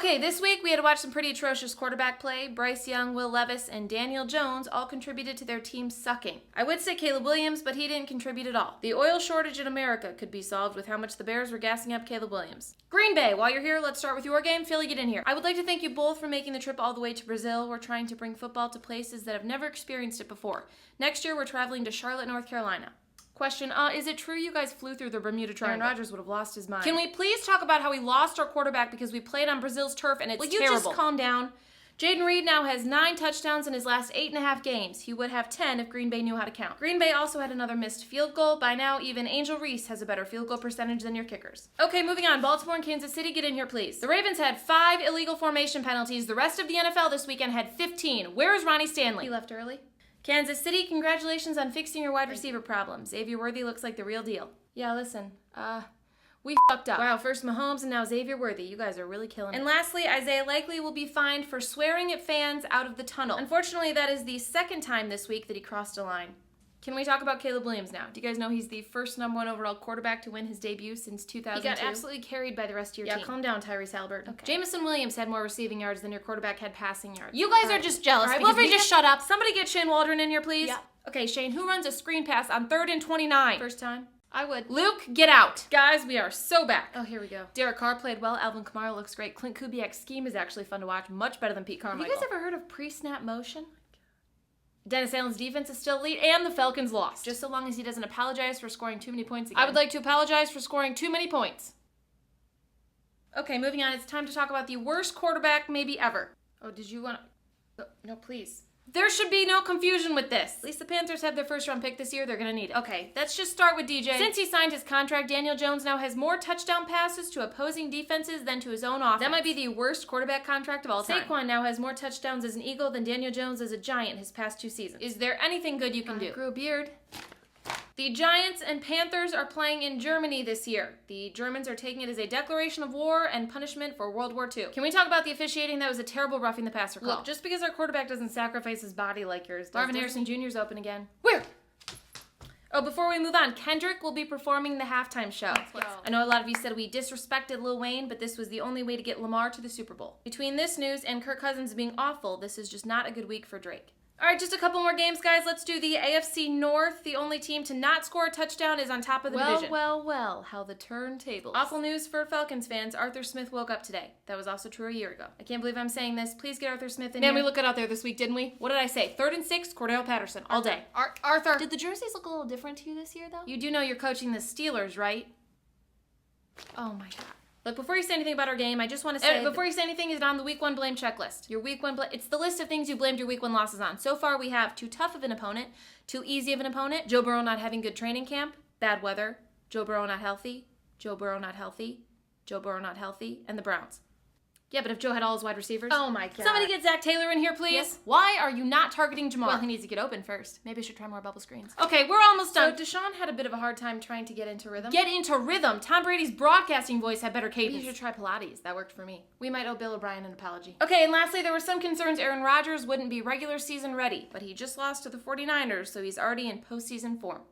Okay, this week we had to watch some pretty atrocious quarterback play. Bryce Young, Will Levis, and Daniel Jones all contributed to their team sucking. I would say Caleb Williams, but he didn't contribute at all. The oil shortage in America could be solved with how much the Bears were gassing up Caleb Williams. Green Bay, while you're here, let's start with your game. Philly, get in here. I would like to thank you both for making the trip all the way to Brazil. We're trying to bring football to places that have never experienced it before. Next year, we're traveling to Charlotte, North Carolina. Question, is it true you guys flew through the Bermuda Triangle? Aaron Rodgers would have lost his mind. Can we please talk about how we lost our quarterback because we played on Brazil's turf and it's terrible? Will you just calm down? Jaden Reed now has 9 touchdowns in his last 8.5 games. He would have 10 if Green Bay knew how to count. Green Bay also had another missed field goal. By now, even Angel Reese has a better field goal percentage than your kickers. Okay, moving on. Baltimore and Kansas City, get in here, please. The Ravens had 5 illegal formation penalties. The rest of the NFL this weekend had 15. Where is Ronnie Stanley? He left early. Kansas City, congratulations on fixing your wide receiver problems. Xavier Worthy looks like the real deal. Yeah, listen, we fucked up. Wow, first Mahomes and now Xavier Worthy. You guys are really killing it. And lastly, Isaiah Likely will be fined for swearing at fans out of the tunnel. Unfortunately, that is the second time this week that he crossed a line. Can we talk about Caleb Williams now? Do you guys know he's the first #1 overall quarterback to win his debut since 2002? He got absolutely carried by the rest of your team. Yeah, calm down, Tyrese Halliburton. Okay. Jamison Williams had more receiving yards than your quarterback had passing yards. You guys are just jealous. Will we just shut up? Somebody get Shane Waldron in here, please. Yeah. Okay, Shane, who runs a screen pass on 3rd and 29? First time. I would. Luke, get out. Guys, we are so back. Oh, here we go. Derek Carr played well. Alvin Kamara looks great. Clint Kubiak's scheme is actually fun to watch. Much better than Pete Carmichael. Have you guys ever heard of pre-snap motion? Dennis Allen's defense is still elite, and the Falcons lost. Just so long as he doesn't apologize for scoring too many points again. I would like to apologize for scoring too many points. Okay, moving on. It's time to talk about the worst quarterback maybe ever. Oh, did you want to... No, please. There should be no confusion with this. At least the Panthers had their first-round pick this year. They're going to need it. Okay, let's just start with DJ. Since he signed his contract, Daniel Jones now has more touchdown passes to opposing defenses than to his own offense. That might be the worst quarterback contract of all time. Saquon now has more touchdowns as an Eagle than Daniel Jones as a Giant his past 2 seasons. Is there anything good you can do? Grew a beard. The Giants and Panthers are playing in Germany this year. The Germans are taking it as a declaration of war and punishment for World War II. Can we talk about the officiating? That was a terrible roughing the passer call. Look, just because our quarterback doesn't sacrifice his body like yours does. Marvin Harrison Jr.'s open again. Where? Oh, before we move on, Kendrick will be performing the halftime show. I know a lot of you said we disrespected Lil Wayne, but this was the only way to get Lamar to the Super Bowl. Between this news and Kirk Cousins being awful, this is just not a good week for Drake. All right, just a couple more games, guys. Let's do the AFC North. The only team to not score a touchdown is on top of the division. Well, how the turntables. Awful news for Falcons fans. Arthur Smith woke up today. That was also true a year ago. I can't believe I'm saying this. Please get Arthur Smith in here. Man, we look good out there this week, didn't we? What did I say? 3rd and 6, Cordell Patterson, all day. Arthur. Did the jerseys look a little different to you this year, though? You do know you're coaching the Steelers, right? Oh, my God. Look, before you say anything about our game, I just want to say... Before you say anything, is it on the Week 1 blame checklist? Your Week 1 blame... It's the list of things you blamed your Week 1 losses on. So far, we have too tough of an opponent, too easy of an opponent, Joe Burrow not having good training camp, bad weather, Joe Burrow not healthy, Joe Burrow not healthy, Joe Burrow not healthy, and the Browns. Yeah, but if Joe had all his wide receivers... Oh, my God. Somebody get Zach Taylor in here, please. Yes. Why are you not targeting Jamal? Well, he needs to get open first. Maybe I should try more bubble screens. Okay, we're almost done. So Deshaun had a bit of a hard time trying to get into rhythm. Get into rhythm? Tom Brady's broadcasting voice had better cadence. You should try Pilates. That worked for me. We might owe Bill O'Brien an apology. Okay, and lastly, there were some concerns Aaron Rodgers wouldn't be regular season ready, but he just lost to the 49ers, so he's already in postseason form.